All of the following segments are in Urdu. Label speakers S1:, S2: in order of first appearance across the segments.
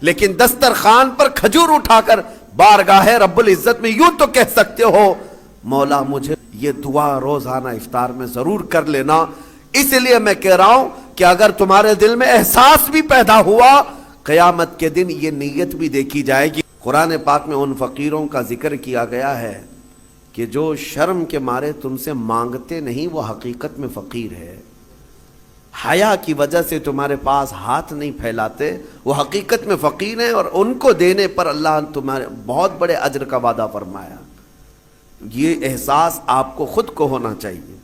S1: لیکن دسترخوان پر کھجور اٹھا کر بارگاہ رب العزت میں یوں تو کہہ سکتے ہو مولا مجھے یہ دعا روزانہ افطار میں ضرور کر لینا. اس لیے میں کہہ رہا ہوں کہ اگر تمہارے دل میں احساس بھی پیدا ہوا قیامت کے دن یہ نیت بھی دیکھی جائے گی. قرآن پاک میں ان فقیروں کا ذکر کیا گیا ہے کہ جو شرم کے مارے تم سے مانگتے نہیں وہ حقیقت میں فقیر ہے. حیا کی وجہ سے تمہارے پاس ہاتھ نہیں پھیلاتے وہ حقیقت میں فقیر ہیں، اور ان کو دینے پر اللہ نے تمہارے بہت بڑے اجر کا وعدہ فرمایا. یہ احساس آپ کو خود کو ہونا چاہیے.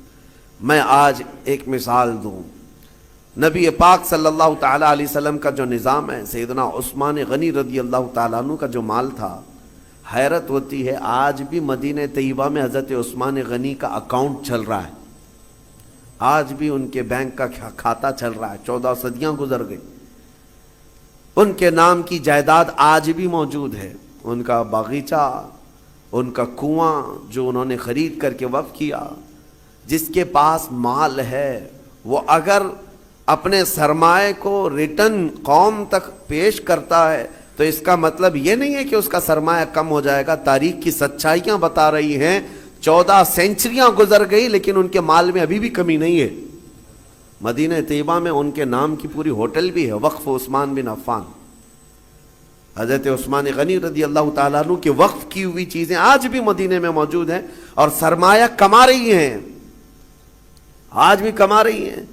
S1: میں آج ایک مثال دوں. نبی پاک صلی اللہ تعالیٰ علیہ وسلم کا جو نظام ہے، سیدنا عثمان غنی رضی اللہ تعالیٰ عنہ کا جو مال تھا، حیرت ہوتی ہے آج بھی مدینہ طیبہ میں حضرت عثمان غنی کا اکاؤنٹ چل رہا ہے. آج بھی ان کے بینک کا کھاتہ چل رہا ہے. 14 صدیاں گزر گئی. ان کے نام کی جائیداد آج بھی موجود ہے. ان کا باغیچہ، ان کا کنواں جو انہوں نے خرید کر کے وقف کیا. جس کے پاس مال ہے وہ اگر اپنے سرمائے کو ریٹرن قوم تک پیش کرتا ہے تو اس کا مطلب یہ نہیں ہے کہ اس کا سرمایہ کم ہو جائے گا. تاریخ کی سچائیاں بتا رہی ہیں 14 سینچریاں گزر گئی لیکن ان کے مال میں ابھی بھی کمی نہیں ہے. مدینہ طیبہ میں ان کے نام کی پوری ہوٹل بھی ہے، وقف عثمان بن عفان. حضرت عثمان غنی رضی اللہ تعالیٰ عنہ کے وقف کی ہوئی چیزیں آج بھی مدینہ میں موجود ہیں اور سرمایہ کما رہی ہیں، آج بھی کما رہی ہیں.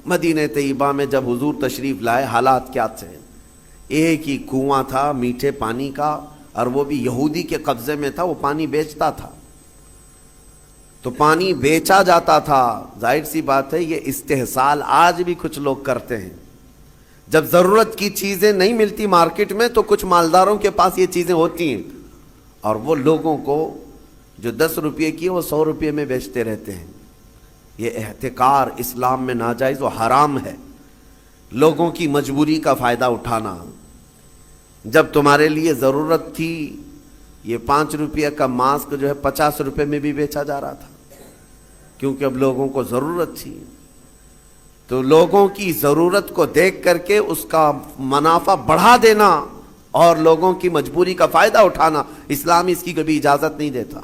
S1: مدینہ طیبہ میں جب حضور تشریف لائے حالات کیا تھے؟ ایک ہی کنواں تھا میٹھے پانی کا، اور وہ بھی یہودی کے قبضے میں تھا. وہ پانی بیچتا تھا تو پانی بیچا جاتا تھا. ظاہر سی بات ہے یہ استحصال آج بھی کچھ لوگ کرتے ہیں. جب ضرورت کی چیزیں نہیں ملتی مارکیٹ میں تو کچھ مالداروں کے پاس یہ چیزیں ہوتی ہیں اور وہ لوگوں کو جو 10 روپے کی وہ 100 روپے میں بیچتے رہتے ہیں. یہ احتکار اسلام میں ناجائز و حرام ہے. لوگوں کی مجبوری کا فائدہ اٹھانا. جب تمہارے لیے ضرورت تھی یہ 5 روپے کا ماسک جو ہے 50 روپے میں بھی بیچا جا رہا تھا کیونکہ اب لوگوں کو ضرورت تھی. تو لوگوں کی ضرورت کو دیکھ کر کے اس کا منافع بڑھا دینا اور لوگوں کی مجبوری کا فائدہ اٹھانا، اسلام اس کی کبھی اجازت نہیں دیتا.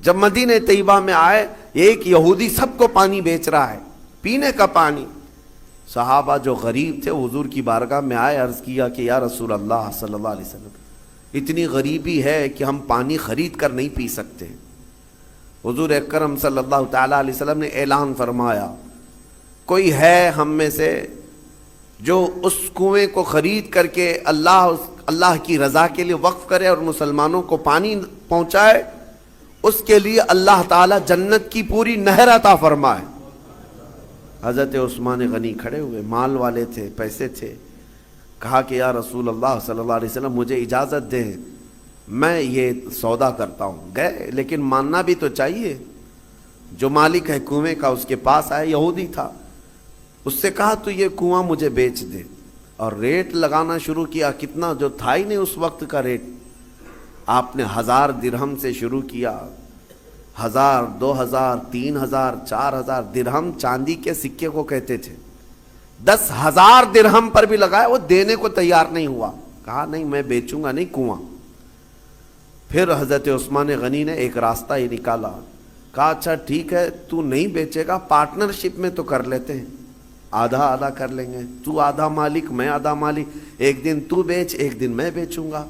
S1: جب مدینہ طیبہ میں آئے ایک یہودی سب کو پانی بیچ رہا ہے، پینے کا پانی. صحابہ جو غریب تھے حضور کی بارگاہ میں آئے، عرض کیا کہ یا رسول اللہ صلی اللہ علیہ وسلم اتنی غریبی ہے کہ ہم پانی خرید کر نہیں پی سکتے. حضور اکرم صلی اللہ تعالیٰ علیہ وسلم نے اعلان فرمایا کوئی ہے ہم میں سے جو اس کنویں کو خرید کر کے اللہ کی رضا کے لیے وقف کرے اور مسلمانوں کو پانی پہنچائے، اس کے لیے اللہ تعالیٰ جنت کی پوری نہر عطا فرمائے. حضرت عثمان غنی کھڑے ہوئے، مال والے تھے، پیسے تھے. کہا کہ یا رسول اللہ صلی اللہ علیہ وسلم مجھے اجازت دیں میں یہ سودا کرتا ہوں. گئے لیکن ماننا بھی تو چاہیے. جو مالک ہے کنویں کا اس کے پاس آئے، یہودی تھا. اس سے کہا تو یہ کنواں مجھے بیچ دے، اور ریٹ لگانا شروع کیا. کتنا جو تھا ہی نہیں اس وقت کا ریٹ. آپ نے 1000 درہم سے شروع کیا. 1000 2000 3000 4000 درہم چاندی کے سکے کو کہتے تھے. 10,000 درہم پر بھی لگائے، وہ دینے کو تیار نہیں ہوا. کہا نہیں میں بیچوں گا نہیں کنواں. پھر حضرت عثمان غنی نے ایک راستہ ہی نکالا. کہا اچھا ٹھیک ہے تو نہیں بیچے گا، پارٹنرشپ میں تو کر لیتے ہیں، آدھا آدھا کر لیں گے. تو آدھا مالک میں آدھا مالک، ایک دن تو بیچ ایک دن میں بیچوں گا.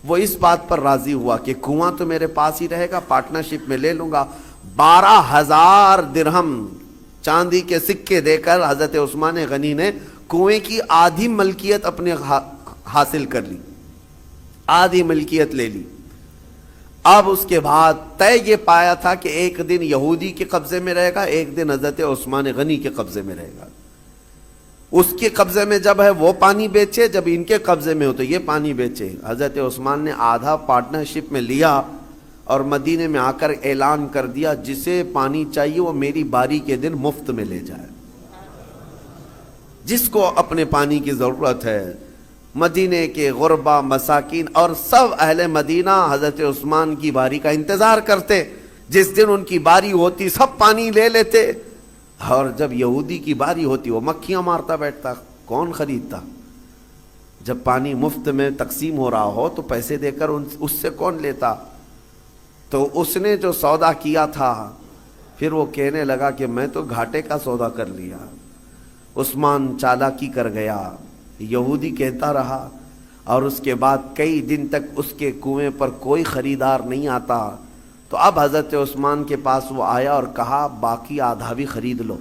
S1: وہ اس بات پر راضی ہوا کہ کنواں تو میرے پاس ہی رہے گا، پارٹنرشپ میں لے لوں گا. 12,000 درہم چاندی کے سکے دے کر حضرت عثمان غنی نے کنویں کی آدھی ملکیت اپنے حاصل کر لی، آدھی ملکیت لے لی. اب اس کے بعد طے یہ پایا تھا کہ ایک دن یہودی کے قبضے میں رہے گا، ایک دن حضرت عثمان غنی کے قبضے میں رہے گا. اس کے قبضے میں جب ہے وہ پانی بیچے، جب ان کے قبضے میں ہو تو یہ پانی بیچے. حضرت عثمان نے آدھا پارٹنرشپ میں لیا اور مدینے میں آ کر اعلان کر دیا جسے پانی چاہیے وہ میری باری کے دن مفت میں لے جائے. جس کو اپنے پانی کی ضرورت ہے. مدینے کے غربا مساکین اور سب اہل مدینہ حضرت عثمان کی باری کا انتظار کرتے. جس دن ان کی باری ہوتی سب پانی لے لیتے، اور جب یہودی کی باری ہوتی وہ مکھیاں مارتا بیٹھتا. کون خریدتا؟ جب پانی مفت میں تقسیم ہو رہا ہو تو پیسے دے کر اس سے کون لیتا؟ تو اس نے جو سودا کیا تھا پھر وہ کہنے لگا کہ میں تو گھاٹے کا سودا کر لیا۔ عثمان چالاکی کر گیا، یہودی کہتا رہا، اور اس کے بعد کئی دن تک اس کے کنویں پر کوئی خریدار نہیں آتا۔ تو اب حضرت عثمان کے پاس وہ آیا اور کہا باقی آدھا بھی خرید لو،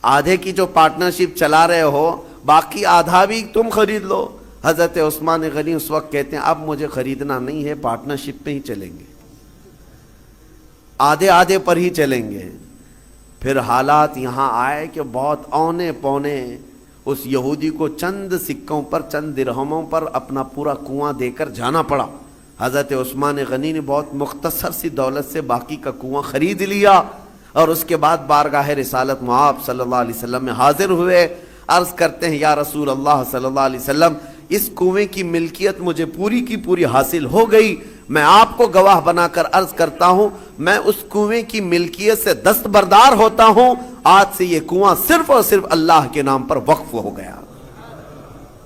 S1: آدھے کی جو پارٹنرشپ چلا رہے ہو باقی آدھا بھی تم خرید لو۔ حضرت عثمان غنی اس وقت کہتے ہیں اب مجھے خریدنا نہیں ہے، پارٹنرشپ پہ ہی چلیں گے، آدھے آدھے پر ہی چلیں گے۔ پھر حالات یہاں آئے کہ بہت اونے پونے اس یہودی کو چند سکوں پر، چند درہموں پر اپنا پورا کنواں دے کر جانا پڑا۔ حضرت عثمان غنی نے بہت مختصر سی دولت سے باقی کا کنواں خرید لیا، اور اس کے بعد بارگاہ رسالت مآب صلی اللہ علیہ وسلم میں حاضر ہوئے۔ عرض کرتے ہیں یا رسول اللہ صلی اللہ علیہ وسلم، اس کنویں کی ملکیت مجھے پوری کی پوری حاصل ہو گئی، میں آپ کو گواہ بنا کر عرض کرتا ہوں میں اس کنویں کی ملکیت سے دستبردار ہوتا ہوں، آج سے یہ کنواں صرف اور صرف اللہ کے نام پر وقف ہو گیا۔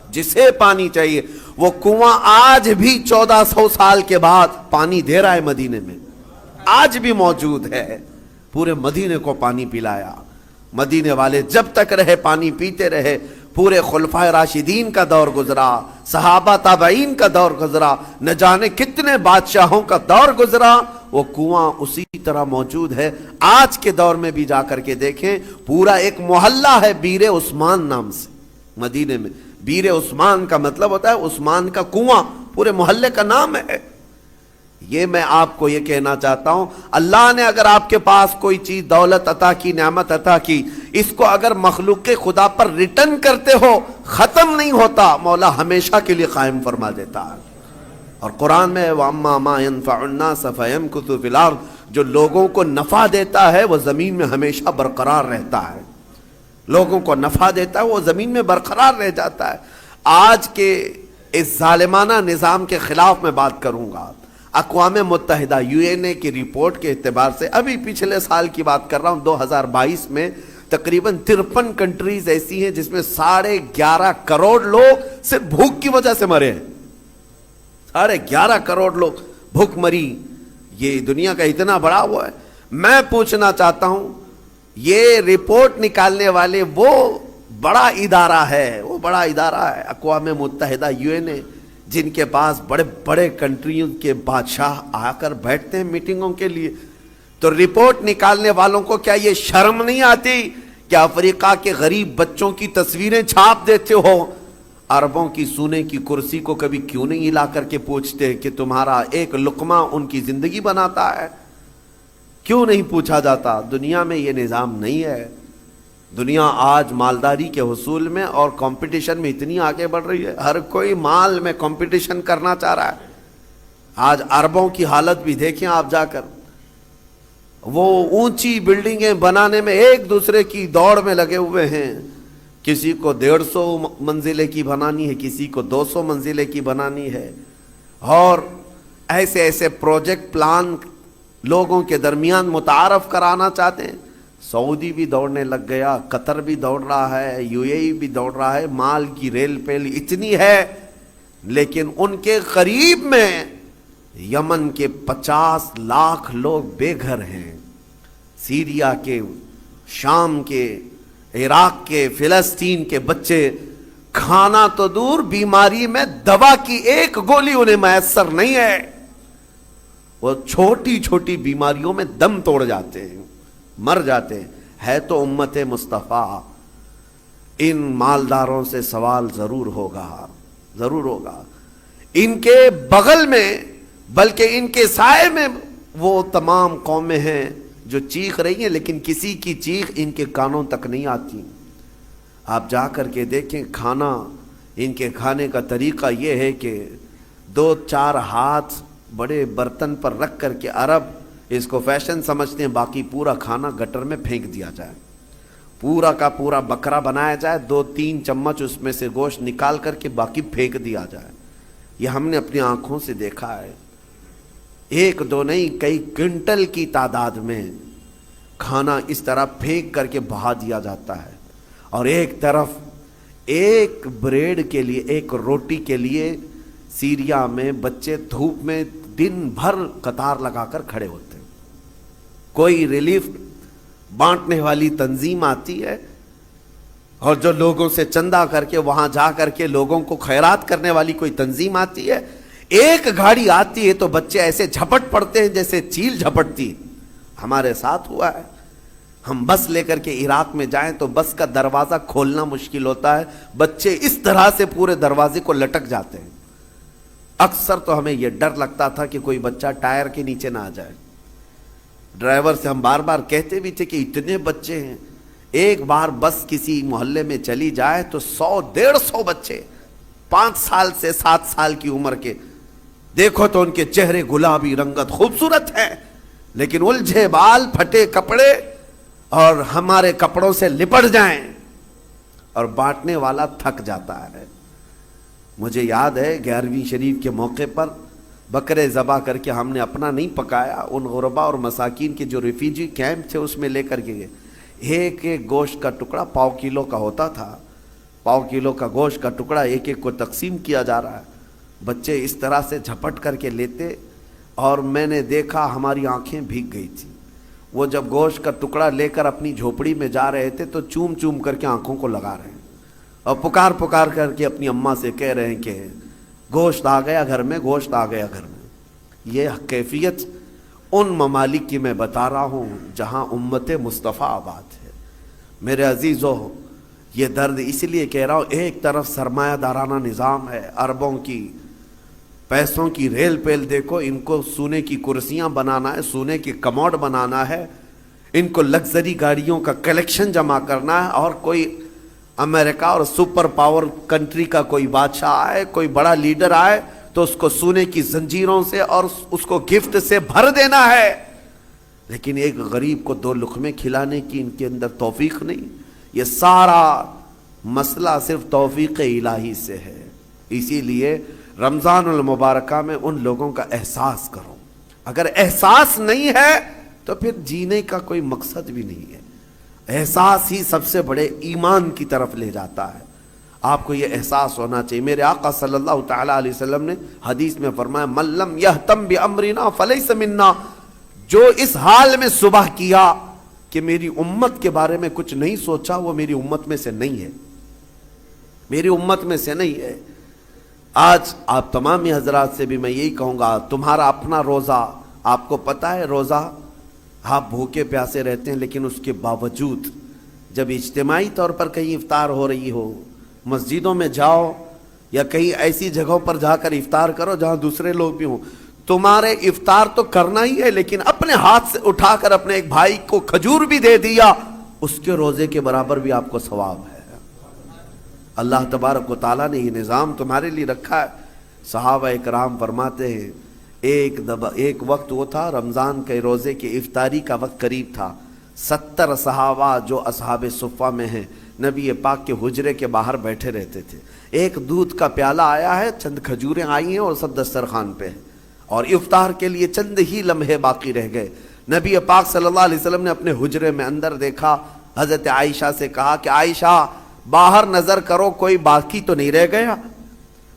S1: جسے پانی چاہیے وہ کنواں آج بھی 1400 سال کے بعد پانی دے رہا ہے، مدینے میں آج بھی موجود ہے، پورے مدینے کو پانی پلایا۔ مدینے والے جب تک رہے پانی پیتے رہے، پورے خلفائے راشدین کا دور گزرا، صحابہ تابعین کا دور گزرا، نہ جانے کتنے بادشاہوں کا دور گزرا، وہ کنواں اسی طرح موجود ہے۔ آج کے دور میں بھی جا کر کے دیکھیں، پورا ایک محلہ ہے بیر عثمان نام سے مدینے میں۔ بیر عثمان کا مطلب ہوتا ہے عثمان کا کنواں، پورے محلے کا نام ہے۔ یہ میں آپ کو یہ کہنا چاہتا ہوں، اللہ نے اگر آپ کے پاس کوئی چیز دولت عطا کی، نعمت عطا کی، اس کو اگر مخلوق خدا پر ریٹرن کرتے ہو ختم نہیں ہوتا، مولا ہمیشہ کے لیے قائم فرما دیتا ہے۔ اور قرآن میں وَأَمَّا مَا يَنْفَعُ النَّاسَ فَيَمْكُثُ فِي الْأَرْضِ، جو لوگوں کو نفع دیتا ہے وہ زمین میں ہمیشہ برقرار رہتا ہے، لوگوں کو نفع دیتا ہے وہ زمین میں برقرار رہ جاتا ہے۔ آج کے اس ظالمانہ نظام کے خلاف میں بات کروں گا۔ اقوام متحدہ UN کی رپورٹ کے اعتبار سے، ابھی پچھلے سال کی بات کر رہا ہوں، 2022 میں تقریباً 53 کنٹریز ایسی ہیں جس میں 11.5 کروڑ لوگ صرف بھوک کی وجہ سے مرے ہیں۔ 11.5 کروڑ لوگ بھوک مری، یہ دنیا کا اتنا بڑا ہوا ہے۔ میں پوچھنا چاہتا ہوں، یہ رپورٹ نکالنے والے وہ بڑا ادارہ ہے، وہ بڑا ادارہ ہے اقوام متحدہ UN، جن کے پاس بڑے بڑے کنٹریوں کے بادشاہ آ کر بیٹھتے ہیں میٹنگوں کے لیے، تو رپورٹ نکالنے والوں کو کیا یہ شرم نہیں آتی کہ افریقہ کے غریب بچوں کی تصویریں چھاپ دیتے ہو؟ عربوں کی سونے کی کرسی کو کبھی کیوں نہیں ہلا کر کے پوچھتے کہ تمہارا ایک لقمہ ان کی زندگی بناتا ہے؟ کیوں نہیں پوچھا جاتا؟ دنیا میں یہ نظام نہیں ہے۔ دنیا آج مالداری کے حصول میں اور کمپٹیشن میں اتنی آگے بڑھ رہی ہے، ہر کوئی مال میں کمپٹیشن کرنا چاہ رہا ہے۔ آج عربوں کی حالت بھی دیکھیں آپ جا کر، وہ اونچی بلڈنگیں بنانے میں ایک دوسرے کی دوڑ میں لگے ہوئے ہیں، کسی کو 150 منزلے کی بنانی ہے، کسی کو 200 منزلے کی بنانی ہے، اور ایسے ایسے پروجیکٹ پلان لوگوں کے درمیان متعارف کرانا چاہتے ہیں۔ سعودی بھی دوڑنے لگ گیا، قطر بھی دوڑ رہا ہے، UAE بھی دوڑ رہا ہے، مال کی ریل پیل اتنی ہے، لیکن ان کے قریب میں یمن کے 50 لاکھ لوگ بے گھر ہیں، سیریا کے، شام کے، عراق کے، فلسطین کے بچے کھانا تو دور، بیماری میں دوا کی ایک گولی انہیں میسر نہیں ہے، وہ چھوٹی چھوٹی بیماریوں میں دم توڑ جاتے ہیں، مر جاتے ہیں۔ ہے تو امت مصطفیٰ، ان مالداروں سے سوال ضرور ہوگا، ضرور ہوگا۔ ان کے بغل میں بلکہ ان کے سائے میں وہ تمام قومیں ہیں جو چیخ رہی ہیں، لیکن کسی کی چیخ ان کے کانوں تک نہیں آتی۔ آپ جا کر کے دیکھیں، کھانا ان کے کھانے کا طریقہ یہ ہے کہ 2-4 ہاتھ بڑے برتن پر رکھ کر کے عرب اس کو فیشن سمجھتے ہیں، باقی پورا کھانا گٹر میں پھینک دیا جائے، پورا کا پورا بکرا بنایا جائے، 2-3 چمچ اس میں سے گوشت نکال کر کے باقی پھینک دیا جائے۔ یہ ہم نے اپنی آنکھوں سے دیکھا ہے، 1-2 نہیں، کئی کنٹل کی تعداد میں کھانا اس طرح پھینک کر کے بہا دیا جاتا ہے، اور ایک طرف ایک بریڈ کے لیے، ایک روٹی کے لیے سیریا میں بچے دھوپ میں دن بھر قطار لگا کر کھڑے ہوتے ہیں. کوئی ریلیف بانٹنے والی تنظیم آتی ہے اور جو لوگوں سے چندہ کر کے وہاں جا کر کے لوگوں کو خیرات کرنے والی کوئی تنظیم آتی ہے. ایک گاڑی آتی ہے تو بچے ایسے جھپٹ پڑتے ہیں جیسے چیل جھپٹتی. ہمارے ساتھ ہوا ہے. ہم بس لے کر کے عراق میں جائیں تو بس کا دروازہ کھولنا مشکل ہوتا ہے، بچے اس طرح سے پورے دروازے کو لٹک جاتے ہیں. اکثر تو ہمیں یہ ڈر لگتا تھا کہ کوئی بچہ ٹائر کے نیچے نہ آ جائے. ڈرائیور سے ہم بار بار کہتے بھی تھے کہ اتنے بچے ہیں، ایک بار بس کسی محلے میں چلی جائے تو 100-150 بچے 5 سال سے 7 سال کی عمر کے، دیکھو تو ان کے چہرے گلابی رنگت خوبصورت ہیں، لیکن الجھے بال، پھٹے کپڑے اور ہمارے کپڑوں سے لپٹ جائیں اور بانٹنے والا تھک جاتا ہے. مجھے یاد ہے 11ویں شریف کے موقع پر بکرے ذبح کر کے ہم نے اپنا نہیں پکایا، ان غربا اور مساکین کے جو ریفیوجی کیمپ تھے اس میں لے کر کے گئے. ایک ایک گوشت کا ٹکڑا 1/4 کلو کا ہوتا تھا. 1/4 کلو کا گوشت کا ٹکڑا ایک ایک کو تقسیم کیا جا رہا ہے. بچے اس طرح سے جھپٹ کر کے لیتے اور میں نے دیکھا ہماری آنکھیں بھیگ گئی تھی. وہ جب گوشت کا ٹکڑا لے کر اپنی جھوپڑی میں جا رہے تھے تو چوم چوم کر کے آنکھوں کو لگا رہے ہیں اور پکار پکار کر کے اپنی اماں سے کہہ رہے ہیں کہ گوشت آ گیا گھر میں، گوشت آ گیا گھر میں. یہ کیفیت ان ممالک کی میں بتا رہا ہوں جہاں امت مصطفیٰ آباد ہے. میرے عزیزو، یہ درد اس لیے کہہ رہا ہوں، ایک طرف سرمایہ دارانہ نظام ہے، اربوں کی پیسوں کی ریل پیل، دیکھو ان کو سونے کی کرسیاں بنانا ہے، سونے کی کموڈ بنانا ہے، ان کو لگژری گاڑیوں کا کلیکشن جمع کرنا ہے، اور کوئی امریکہ اور سپر پاور کنٹری کا کوئی بادشاہ آئے، کوئی بڑا لیڈر آئے تو اس کو سونے کی زنجیروں سے اور اس کو گفٹ سے بھر دینا ہے. لیکن ایک غریب کو 2 لقمے کھلانے کی ان کے اندر توفیق نہیں. یہ سارا مسئلہ صرف توفیق الہی سے ہے. اسی لیے رمضان المبارکہ میں ان لوگوں کا احساس کرو. اگر احساس نہیں ہے تو پھر جینے کا کوئی مقصد بھی نہیں ہے. احساس ہی سب سے بڑے ایمان کی طرف لے جاتا ہے. آپ کو یہ احساس ہونا چاہیے. میرے آقا صلی اللہ تعالی علیہ وسلم نے حدیث میں فرمایا من لم یہتم بامرنا فلیس منا. جو اس حال میں صبح کیا کہ میری امت کے بارے میں کچھ نہیں سوچا، وہ میری امت میں سے نہیں ہے، میری امت میں سے نہیں ہے. آج آپ تمام حضرات سے بھی میں یہی کہوں گا، تمہارا اپنا روزہ، آپ کو پتہ ہے روزہ آپ بھوکے پیاسے رہتے ہیں، لیکن اس کے باوجود جب اجتماعی طور پر کہیں افطار ہو رہی ہو، مسجدوں میں جاؤ یا کہیں ایسی جگہوں پر جا کر افطار کرو جہاں دوسرے لوگ بھی ہوں. تمہارے افطار تو کرنا ہی ہے، لیکن اپنے ہاتھ سے اٹھا کر اپنے ایک بھائی کو کھجور بھی دے دیا، اس کے روزے کے برابر بھی آپ کو ثواب ہے. اللہ تبارک و تعالیٰ نے یہ نظام تمہارے لیے رکھا ہے. صحابہ اکرام فرماتے ہیں ایک وقت وہ تھا، رمضان کے روزے کی افطاری کا وقت قریب تھا. 70 صحابہ جو اصحاب صفہ میں ہیں نبی پاک کے حجرے کے باہر بیٹھے رہتے تھے. ایک دودھ کا پیالہ آیا ہے، چند کھجوریں آئی ہیں اور سب دسترخوان پہ ہیں، اور افطار کے لیے چند ہی لمحے باقی رہ گئے. نبی پاک صلی اللہ علیہ وسلم نے اپنے حجرے میں اندر دیکھا، حضرت عائشہ سے کہا کہ عائشہ باہر نظر کرو، کوئی باقی تو نہیں رہ گیا،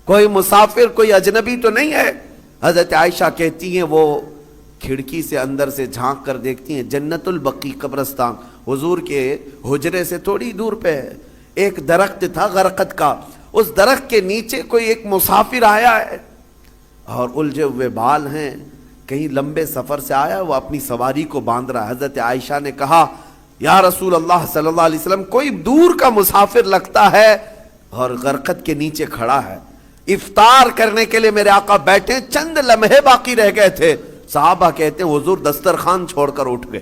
S1: کوئی مسافر، کوئی اجنبی تو نہیں ہے. حضرت عائشہ کہتی ہیں وہ کھڑکی سے اندر سے جھانک کر دیکھتی ہیں، جنت البقیع قبرستان حضور کے حجرے سے تھوڑی دور پہ ہے. ایک درخت تھا غرقد کا، اس درخت کے نیچے کوئی ایک مسافر آیا ہے اور الجھے ہوئے بال ہیں، کہیں لمبے سفر سے آیا، وہ اپنی سواری کو باندھ رہا. حضرت عائشہ نے کہا یا رسول اللہ صلی اللہ علیہ وسلم، کوئی دور کا مسافر لگتا ہے اور غرقد کے نیچے کھڑا ہے. افطار کرنے کے لیے میرے آقا بیٹھے، چند لمحے باقی رہ گئے تھے. صحابہ کہتے ہیں حضور دسترخوان چھوڑ کر اٹھ گئے.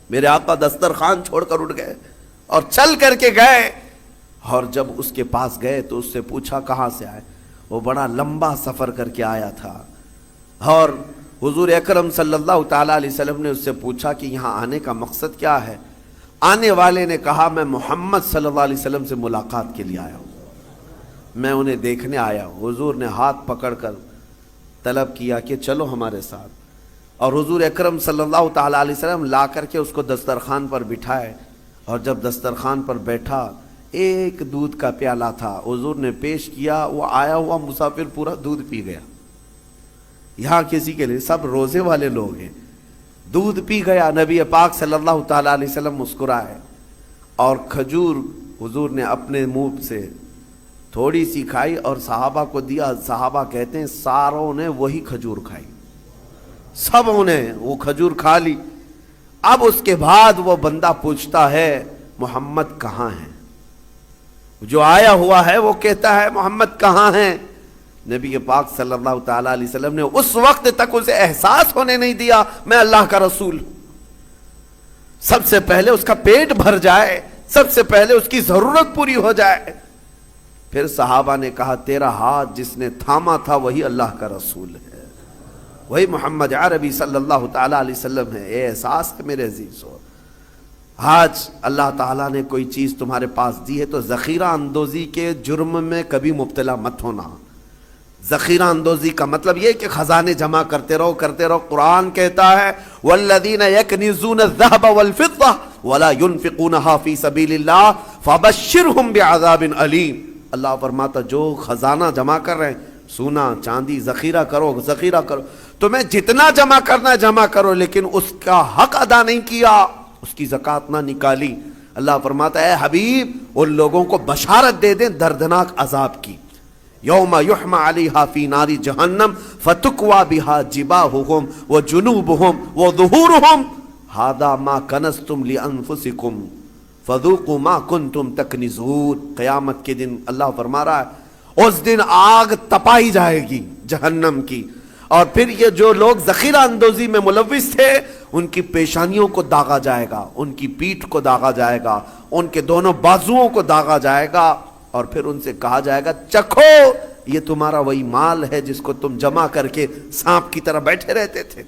S1: میرے آقا دسترخوان چھوڑ کر اٹھ گئے اور چل کر کے گئے، اور جب اس کے پاس گئے تو اس سے پوچھا کہاں سے آئے. وہ بڑا لمبا سفر کر کے آیا تھا، اور حضور اکرم صلی اللہ تعالیٰ علیہ وسلم نے اس سے پوچھا کہ یہاں آنے کا مقصد کیا ہے. آنے والے نے کہا میں محمد صلی اللہ علیہ وسلم سے ملاقات کے لیے آیا ہوں، میں انہیں دیکھنے آیا ہوں. حضور نے ہاتھ پکڑ کر طلب کیا کہ چلو ہمارے ساتھ، اور حضور اکرم صلی اللہ تعالیٰ علیہ وسلم لا کر کے اس کو دسترخوان پر بٹھائے، اور جب دسترخوان پر بیٹھا ایک دودھ کا پیالہ تھا، حضور نے پیش کیا، وہ آیا ہوا مسافر پورا دودھ پی گیا. یہاں کسی کے لیے سب روزے والے لوگ ہیں، دودھ پی گیا. نبی پاک صلی اللہ تعالیٰ علیہ وسلم مسکرائے اور کھجور حضور نے اپنے منہ سے تھوڑی سی کھائی اور صحابہ کو دیا. صحابہ کہتے ہیں ساروں نے وہی کھجور کھائی، سبوں نے وہ کھجور کھا لی. اب اس کے بعد وہ بندہ پوچھتا ہے محمد کہاں ہیں؟ جو آیا ہوا ہے وہ کہتا ہے محمد کہاں ہیں؟ نبی پاک صلی اللہ تعالیٰ علیہ وسلم نے اس وقت تک اسے احساس ہونے نہیں دیا میں اللہ کا رسول. سب سے پہلے اس کا پیٹ بھر جائے، سب سے پہلے اس کی ضرورت پوری ہو جائے. پھر صحابہ نے کہا تیرا ہاتھ جس نے تھاما تھا وہی اللہ کا رسول ہے، وہی محمد عربی صلی اللہ تعالیٰ علیہ وسلم ہے. اے احساس ہے میرے عزیز ہو. آج اللہ تعالیٰ نے کوئی چیز تمہارے پاس دی ہے تو ذخیرہ اندوزی کے جرم میں کبھی مبتلا مت ہونا. ذخیرہ اندوزی کا مطلب یہ کہ خزانے جمع کرتے رہو کرتے رہو. قرآن کہتا ہے والذین یکنزون الذهب والفضة ولا ينفقونها في سبیل اللہ فبشرهم بعذاب علیم. اللہ فرماتا جو خزانہ جمع کر رہے ہیں، سونا چاندی ذخیرہ کرو ذخیرہ کرو، تمہیں جتنا جمع کرنا ہے جمع کرو، لیکن اس کا حق ادا نہیں کیا، اس کی زکوٰۃ نہ نکالی. اللہ فرماتا ہے اے حبیب ان لوگوں کو بشارت دے دیں دردناک عذاب کی. یوم یحمى علیہا فی نار جہنم فتکوی بہا جباہہم وجنوبہم وظہورہم ھذا ما کنزتم لانفسکم فذوقوا ما کنتم تکنزون. قیامت کے دن اللہ فرما رہا ہے اس دن آگ تپائی جائے گی جہنم کی، اور پھر یہ جو لوگ ذخیرہ اندوزی میں ملوث تھے ان کی پیشانیوں کو داغا جائے گا، ان کی پیٹھ کو داغا جائے گا، ان کے دونوں بازوؤں کو داغا جائے گا، اور پھر ان سے کہا جائے گا چکھو یہ تمہارا وہی مال ہے جس کو تم جمع کر کے سانپ کی طرح بیٹھے رہتے تھے.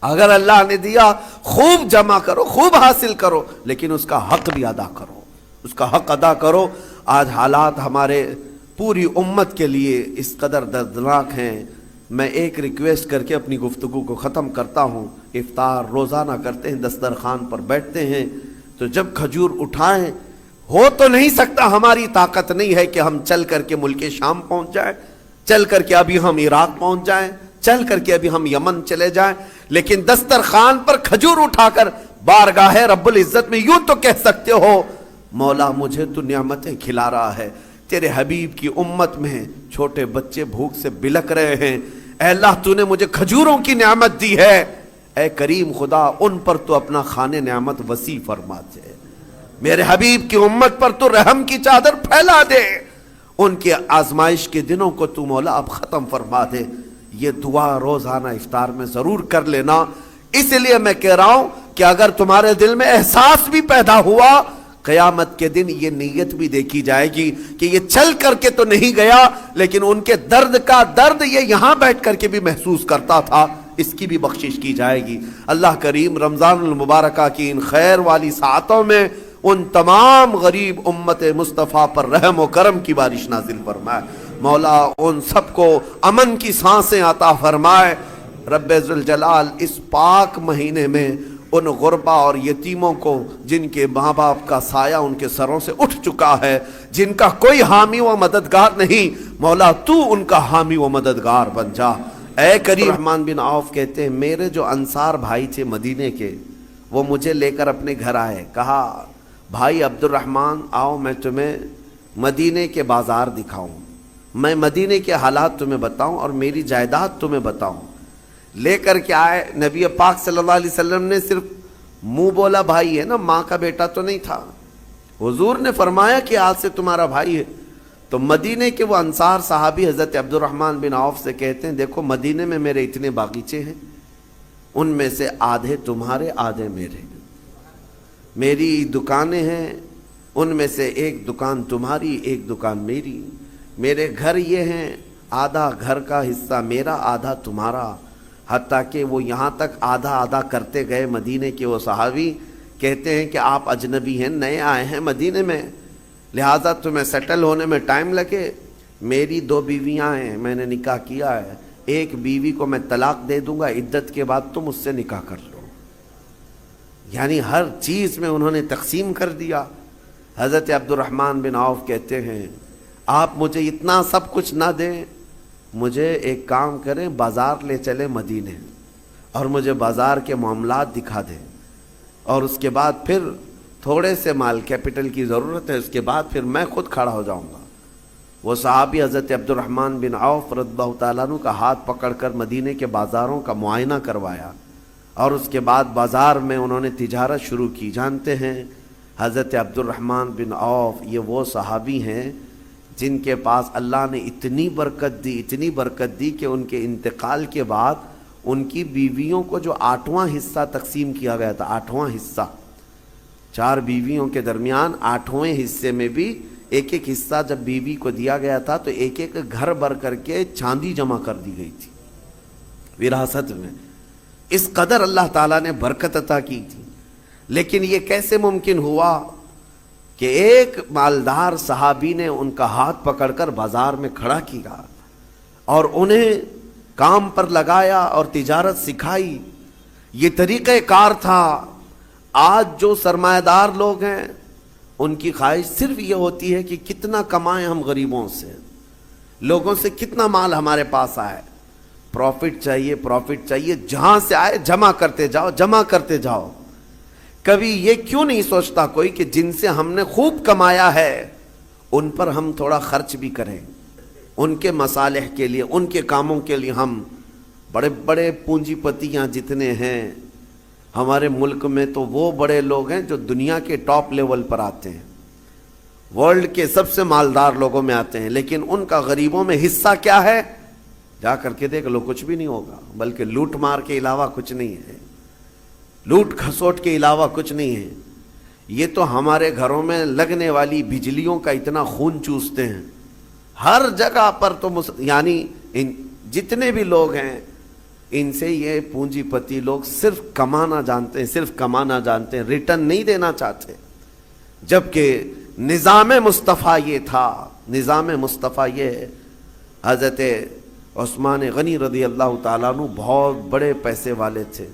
S1: اگر اللہ نے دیا خوب جمع کرو، خوب حاصل کرو، لیکن اس کا حق بھی ادا کرو، اس کا حق ادا کرو. آج حالات ہمارے پوری امت کے لیے اس قدر دردناک ہیں. میں ایک ریکویسٹ کر کے اپنی گفتگو کو ختم کرتا ہوں. افطار روزانہ کرتے ہیں، دسترخوان پر بیٹھتے ہیں، تو جب کھجور اٹھائیں، ہو تو نہیں سکتا، ہماری طاقت نہیں ہے کہ ہم چل کر کے ملک شام پہنچ جائیں، چل کر کے ابھی ہم عراق پہنچ جائیں، چل کر کے ابھی ہم یمن چلے جائیں، لیکن دسترخوان پر کھجور اٹھا کر بارگاہ رب العزت میں یوں تو کہہ سکتے ہو مولا مجھے تو نعمتیں کھلا رہا ہے، تیرے حبیب کی امت میں چھوٹے بچے بھوک سے بلک رہے ہیں، اے اللہ تو نے مجھے کھجوروں کی نعمت دی ہے، اے کریم خدا ان پر تو اپنا خانے نعمت وسیع فرما دے، میرے حبیب کی امت پر تو رحم کی چادر پھیلا دے، ان کے آزمائش کے دنوں کو تو مولا اب ختم فرما دے. یہ دعا روزانہ افطار میں ضرور کر لینا. اس لیے میں کہہ رہا ہوں کہ اگر تمہارے دل میں احساس بھی پیدا ہوا، قیامت کے دن یہ نیت بھی دیکھی جائے گی کہ یہ چل کر کے تو نہیں گیا، لیکن ان کے درد کا درد یہ یہاں بیٹھ کر کے بھی محسوس کرتا تھا، اس کی بھی بخشش کی جائے گی. اللہ کریم رمضان المبارکہ کی ان خیر والی ساعتوں میں ان تمام غریب امت مصطفیٰ پر رحم و کرم کی بارش نازل فرمائے. مولا ان سب کو امن کی سانسیں عطا فرمائے. رب ذوالجلال اس پاک مہینے میں ان غربا اور یتیموں کو جن کے ماں باپ کا سایہ ان کے سروں سے اٹھ چکا ہے، جن کا کوئی حامی و مددگار نہیں، مولا تو ان کا حامی و مددگار بن جا. اے کریم. رحمان بن عوف کہتے ہیں میرے جو انصار بھائی تھے مدینے کے، وہ مجھے لے کر اپنے گھر آئے، کہا بھائی عبد الرحمن آؤ میں تمہیں مدینے کے بازار دکھاؤں، میں مدینے کے حالات تمہیں بتاؤں اور میری جائیداد تمہیں بتاؤں. لے کر کے آئے. نبی پاک صلی اللہ علیہ وسلم نے صرف منہ بولا بھائی ہے نا، ماں کا بیٹا تو نہیں تھا. حضور نے فرمایا کہ آج سے تمہارا بھائی ہے. تو مدینے کے وہ انصار صحابی حضرت عبد الرحمن بن عوف سے کہتے ہیں دیکھو مدینے میں میرے اتنے باغیچے ہیں، ان میں سے آدھے تمہارے آدھے میرے، میری دکانیں ہیں ان میں سے ایک دکان تمہاری ایک دکان میری، میرے گھر یہ ہیں آدھا گھر کا حصہ میرا آدھا تمہارا. حتیٰ کہ وہ یہاں تک آدھا آدھا کرتے گئے. مدینے کے وہ صحابی کہتے ہیں کہ آپ اجنبی ہیں، نئے آئے ہیں مدینے میں، لہٰذا تمہیں سیٹل ہونے میں ٹائم لگے. میری 2 بیویاں ہیں، میں نے نکاح کیا ہے، ایک بیوی کو میں طلاق دے دوں گا، عدت کے بعد تم اس سے نکاح کر لو. یعنی ہر چیز میں انہوں نے تقسیم کر دیا. حضرت عبدالرحمن بن عوف کہتے ہیں آپ مجھے اتنا سب کچھ نہ دیں، مجھے ایک کام کریں، بازار لے چلیں مدینے اور مجھے بازار کے معاملات دکھا دیں، اور اس کے بعد پھر تھوڑے سے مال کیپٹل کی ضرورت ہے، اس کے بعد پھر میں خود کھڑا ہو جاؤں گا۔ وہ صحابی حضرت عبدالرحمن بن عوف رضی اللہ تعالیٰ عنہ کا ہاتھ پکڑ کر مدینے کے بازاروں کا معائنہ کروایا، اور اس کے بعد بازار میں انہوں نے تجارت شروع کی۔ جانتے ہیں حضرت عبدالرحمن بن عوف یہ وہ صحابی ہیں جن کے پاس اللہ نے اتنی برکت دی کہ ان کے انتقال کے بعد ان کی بیویوں کو جو 8واں حصہ تقسیم کیا گیا تھا، 8واں حصہ، 4 بیویوں کے درمیان 8ویں حصے میں بھی ایک ایک حصہ جب بیوی کو دیا گیا تھا تو ایک ایک گھر بھر کر کے چاندی جمع کر دی گئی تھی وراثت میں۔ اس قدر اللہ تعالیٰ نے برکت عطا کی تھی۔ لیکن یہ کیسے ممکن ہوا کہ ایک مالدار صحابی نے ان کا ہاتھ پکڑ کر بازار میں کھڑا کیا اور انہیں کام پر لگایا اور تجارت سکھائی؟ یہ طریقہ کار تھا۔ آج جو سرمایہ دار لوگ ہیں ان کی خواہش صرف یہ ہوتی ہے کہ کتنا کمائیں ہم غریبوں سے، لوگوں سے کتنا مال ہمارے پاس آئے، پروفٹ چاہیے، جہاں سے آئے جمع کرتے جاؤ۔ کبھی یہ کیوں نہیں سوچتا کوئی کہ جن سے ہم نے خوب کمایا ہے ان پر ہم تھوڑا خرچ بھی کریں، ان کے مصالح کے لیے، ان کے کاموں کے لیے۔ ہم بڑے بڑے پونجی پتیاں جتنے ہیں ہمارے ملک میں، تو وہ بڑے لوگ ہیں جو دنیا کے ٹاپ لیول پر آتے ہیں، ورلڈ کے سب سے مالدار لوگوں میں آتے ہیں، لیکن ان کا غریبوں میں حصہ کیا ہے؟ جا کر کے دیکھ لو، کچھ بھی نہیں ہوگا، بلکہ لوٹ مار کے علاوہ کچھ نہیں ہے، لوٹ کھسوٹ کے علاوہ کچھ نہیں ہے۔ یہ تو ہمارے گھروں میں لگنے والی بجلیوں کا اتنا خون چوستے ہیں، ہر جگہ پر تو یعنی جتنے بھی لوگ ہیں ان سے یہ پونجی پتی لوگ صرف کمانا جانتے ہیں، ریٹرن نہیں دینا چاہتے۔ جبکہ نظام مصطفیٰ یہ تھا، حضرت عثمان غنی رضی اللہ تعالیٰ عنہ بہت بڑے پیسے والے تھے۔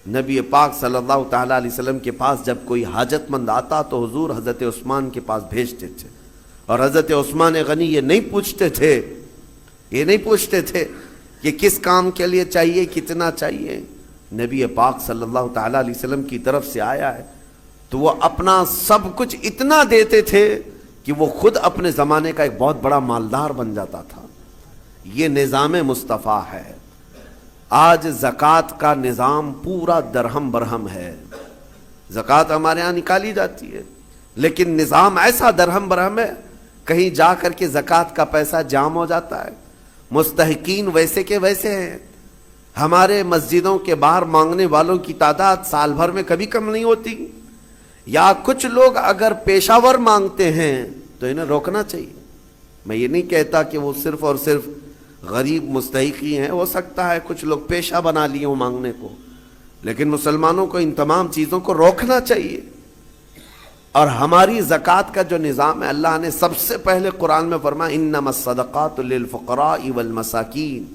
S1: نبی پاک صلی اللہ تعالیٰ علیہ وسلم کے پاس جب کوئی حاجت مند آتا تو حضور حضرت عثمان کے پاس بھیجتے تھے، اور حضرت عثمان غنی یہ نہیں پوچھتے تھے کہ کس کام کے لیے چاہیے، کتنا چاہیے، نبی پاک صلی اللہ تعالیٰ علیہ وسلم کی طرف سے آیا ہے تو وہ اپنا سب کچھ اتنا دیتے تھے کہ وہ خود اپنے زمانے کا ایک بہت بڑا مالدار بن جاتا تھا۔ یہ نظام مصطفیٰ ہے۔ آج زکوٰۃ کا نظام پورا درہم برہم ہے، زکوٰۃ ہمارے ہاں نکالی جاتی ہے لیکن نظام ایسا درہم برہم ہے، کہیں جا کر کے زکوٰۃ کا پیسہ جام ہو جاتا ہے، مستحقین ویسے کے ویسے ہیں۔ ہمارے مسجدوں کے باہر مانگنے والوں کی تعداد سال بھر میں کبھی کم نہیں ہوتی، یا کچھ لوگ اگر پیشہ ور مانگتے ہیں تو انہیں روکنا چاہیے۔ میں یہ نہیں کہتا کہ وہ صرف اور صرف غریب مستحقی ہیں، ہو سکتا ہے کچھ لوگ پیشہ بنا لیے ہوں مانگنے کو، لیکن مسلمانوں کو ان تمام چیزوں کو روکنا چاہیے۔ اور ہماری زکوٰۃ کا جو نظام ہے، اللہ نے سب سے پہلے قرآن میں فرمایا انما الصدقات للفقراء والمساکین،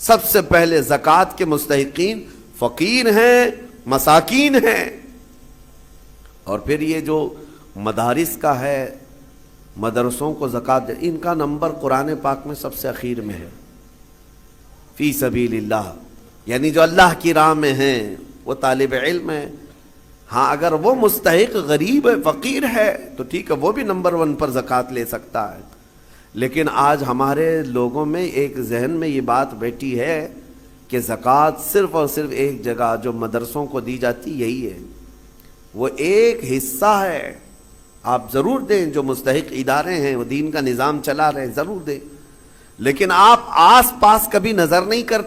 S1: سب سے پہلے زکوٰۃ کے مستحقین فقیر ہیں، مساکین ہیں۔ اور پھر یہ جو مدارس کا ہے، مدرسوں کو زکوٰۃ، ان کا نمبر قرآن پاک میں سب سے اخیر میں ہے، فی سبیل اللہ، یعنی جو اللہ کی راہ میں ہیں وہ طالب علم ہے۔ ہاں اگر وہ مستحق غریب ہے، فقیر ہے تو ٹھیک ہے، وہ بھی نمبر 1 پر زکوٰۃ لے سکتا ہے۔ لیکن آج ہمارے لوگوں میں ایک ذہن میں یہ بات بیٹھی ہے کہ زکوٰۃ صرف اور صرف ایک جگہ جو مدرسوں کو دی جاتی یہی ہے، وہ ایک حصہ ہے، آپ ضرور دیں، جو مستحق ادارے ہیں وہ دین کا نظام چلا رہے ہیں ضرور دیں، لیکن آپ آس پاس کبھی نظر نہیں کرتے۔